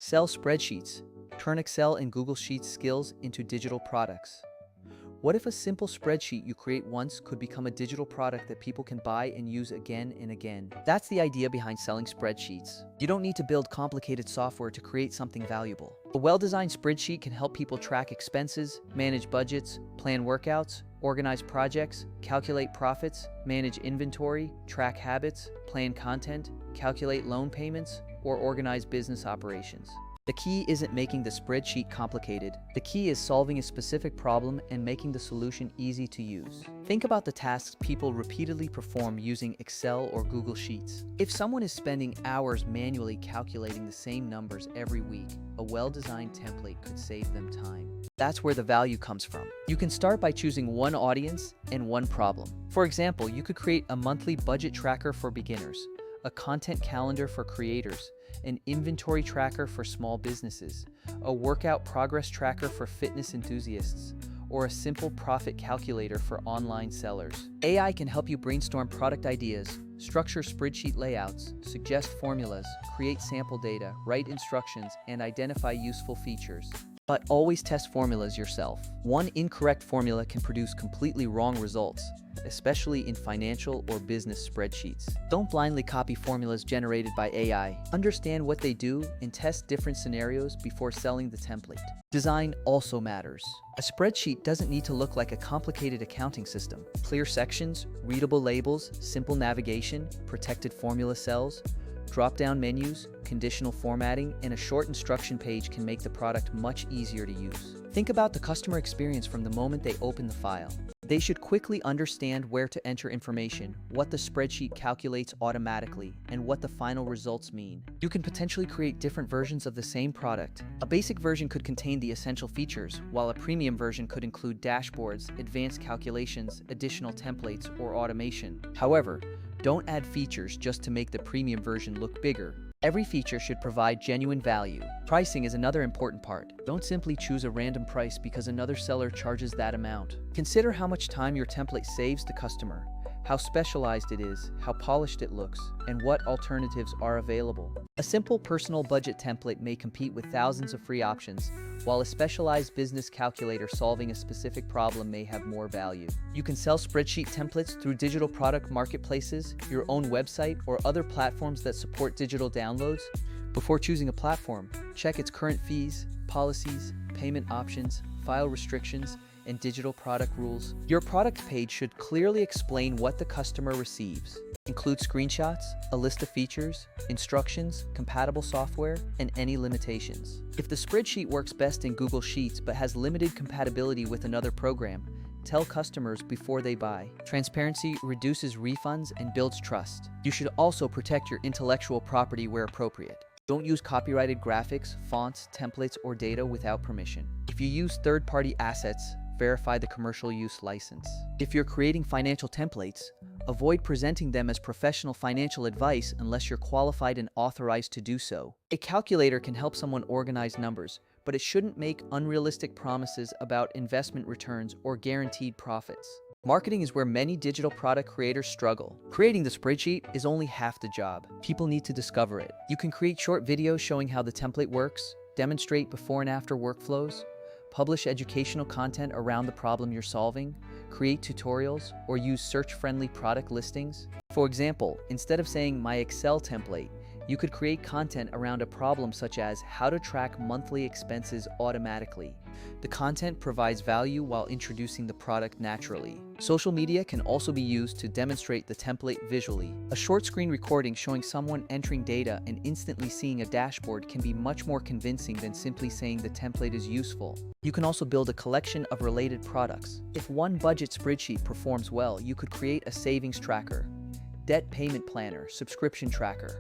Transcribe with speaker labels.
Speaker 1: Sell spreadsheets. Turn Excel and Google Sheets skills into digital products. What if a simple spreadsheet you create once could become a digital product that people can buy and use again and again? That's the idea behind selling spreadsheets. You don't need to build complicated software to create something valuable. A well-designed spreadsheet can help people track expenses, manage budgets, plan workouts, organize projects, calculate profits, manage inventory, track habits, plan content, calculate loan payments, or organize business operations. The key isn't making the spreadsheet complicated. The key is solving a specific problem and making the solution easy to use. Think about the tasks people repeatedly perform using Excel or Google Sheets. If someone is spending hours manually calculating the same numbers every week, a well-designed template could save them time. That's where the value comes from. You can start by choosing one audience and one problem. For example, you could create a monthly budget tracker for beginners, a content calendar for creators, an inventory tracker for small businesses, a workout progress tracker for fitness enthusiasts, or a simple profit calculator for online sellers. AI can help you brainstorm product ideas, structure spreadsheet layouts, suggest formulas, create sample data, write instructions, and identify useful features. But always test formulas yourself. One incorrect formula can produce completely wrong results, especially in financial or business spreadsheets. Don't blindly copy formulas generated by AI. Understand what they do and test different scenarios before selling the template. Design also matters. A spreadsheet doesn't need to look like a complicated accounting system. Clear sections, readable labels, simple navigation, protected formula cells, drop-down menus, conditional formatting, and a short instruction page can make the product much easier to use. Think about the customer experience from the moment they open the file. They should quickly understand where to enter information, what the spreadsheet calculates automatically, and what the final results mean. You can potentially create different versions of the same product. A basic version could contain the essential features, while a premium version could include dashboards, advanced calculations, additional templates, or automation. However, don't add features just to make the premium version look bigger. Every feature should provide genuine value. Pricing is another important part. Don't simply choose a random price because another seller charges that amount. Consider how much time your template saves the customer, how specialized it is, how polished it looks, and what alternatives are available. A simple personal budget template may compete with thousands of free options, while a specialized business calculator solving a specific problem may have more value. You can sell spreadsheet templates through digital product marketplaces, your own website, or other platforms that support digital downloads. Before choosing a platform, check its current fees, policies, payment options, file restrictions, and digital product rules. Your product page should clearly explain what the customer receives. Include screenshots, a list of features, instructions, compatible software, and any limitations. If the spreadsheet works best in Google Sheets but has limited compatibility with another program, tell customers before they buy. Transparency reduces refunds and builds trust. You should also protect your intellectual property where appropriate. Don't use copyrighted graphics, fonts, templates, or data without permission. If you use third-party assets, verify the commercial use license. If you're creating financial templates, avoid presenting them as professional financial advice unless you're qualified and authorized to do so. A calculator can help someone organize numbers, but it shouldn't make unrealistic promises about investment returns or guaranteed profits. Marketing is where many digital product creators struggle. Creating the spreadsheet is only half the job. People need to discover it. You can create short videos showing how the template works, demonstrate before and after workflows, publish educational content around the problem you're solving, create tutorials, or use search-friendly product listings. For example, instead of saying "my Excel template," you could create content around a problem such as how to track monthly expenses automatically. The content provides value while introducing the product naturally. Social media can also be used to demonstrate the template visually. A short screen recording showing someone entering data and instantly seeing a dashboard can be much more convincing than simply saying the template is useful. You can also build a collection of related products. If one budget spreadsheet performs well, you could create a savings tracker, debt payment planner, subscription tracker,